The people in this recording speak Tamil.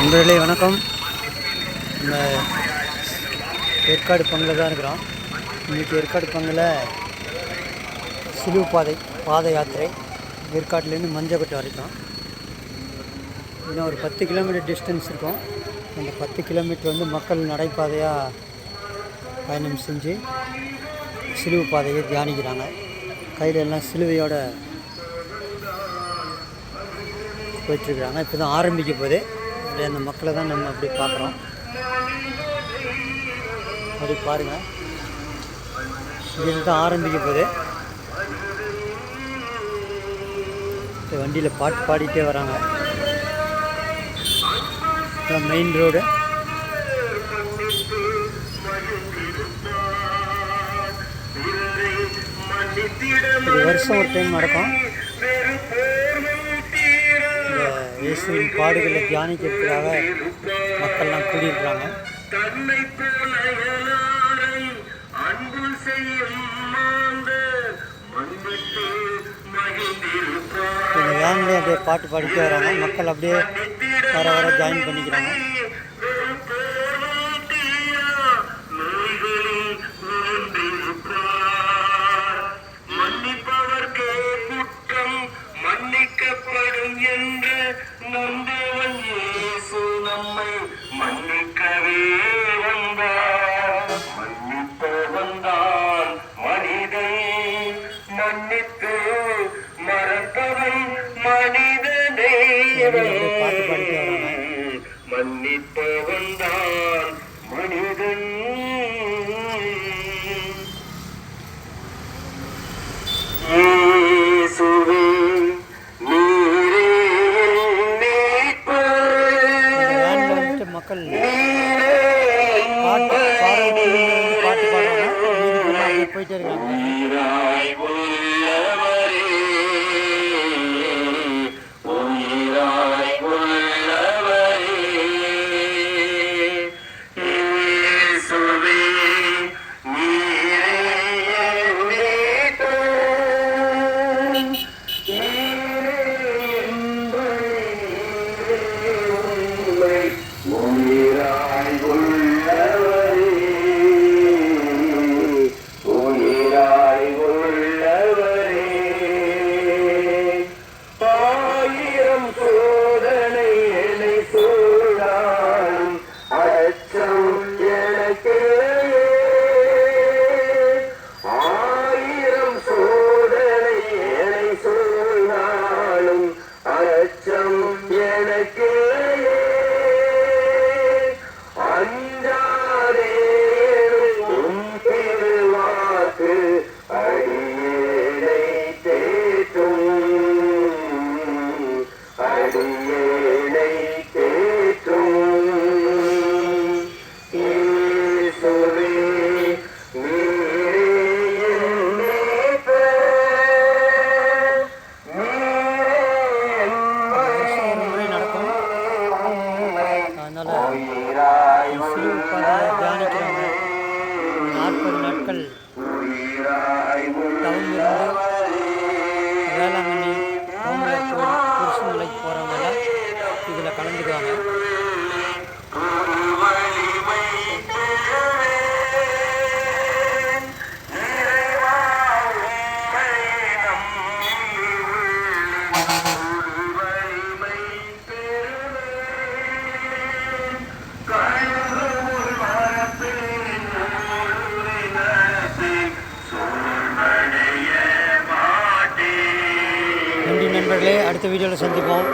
நண்பர்களே வணக்கம். நம்ம ஏற்காடு பங்கில் தான் இருக்கிறோம். இன்றைக்கி ஏற்காடு பங்கில் சிலுவை பாத யாத்திரை ஏற்காட்டிலேருந்து மஞ்சக்கொட்டை வரைக்கும். இன்னும் ஒரு 10 கிலோமீட்டர் டிஸ்டன்ஸ் இருக்கும். அந்த 10 கிலோமீட்டர் வந்து மக்கள் நடைபாதையாக பயணம் செஞ்சு சிலுவை பாதையை தியானிக்கிறாங்க. கையில் எல்லாம் சிலுவையோட போயிட்டுருக்குறாங்க. இப்போ தான் ஆரம்பிக்க போகுது. அப்படி அந்த மக்களை தான் நம்ம அப்படி பார்க்குறோம். அப்படி பாருங்கள், இது தான் ஆரம்பிக்க போகுது. இப்போ வண்டியில் பாட்டு பாடிட்டே வராங்க. Main road. இது வருஷம் ஒரு டைம் நடக்கும். இந்த இயேசுவின் பாடுகளை தியானிக்கிறதுக்காக மக்கள்லாம் கூடியிருக்கிறாங்க. இந்த வேன்லேயே அப்படியே பாட்டு பாடிட்டே வராங்க. மக்கள் அப்படியே வர ஜாயின் பண்ணிக்கிறாங்க. மன்னிக்கப்படும் என்று நம்பவன் இயேசு நம்மை மன்னிக்கவே வந்தார். மன்னிப்பவன் தான் மனிதன், மன்னித்து மறப்பவன் மனிதனே. மன்னிப்பவன் தான் மனிதன். மக்கள் பாட்டு பாடுறாங்க, போயிட்டே இருக்காங்க. தியானிக்கிறாங்க. 40 நாட்கள் வேளாங்கண்ணி குருசுமலைக்கு போகிறவங்க இதில் கலந்துக்குவாங்க. நன்றி நண்பர்களே, அடுத்த வீடியோவில் சந்திப்போம்.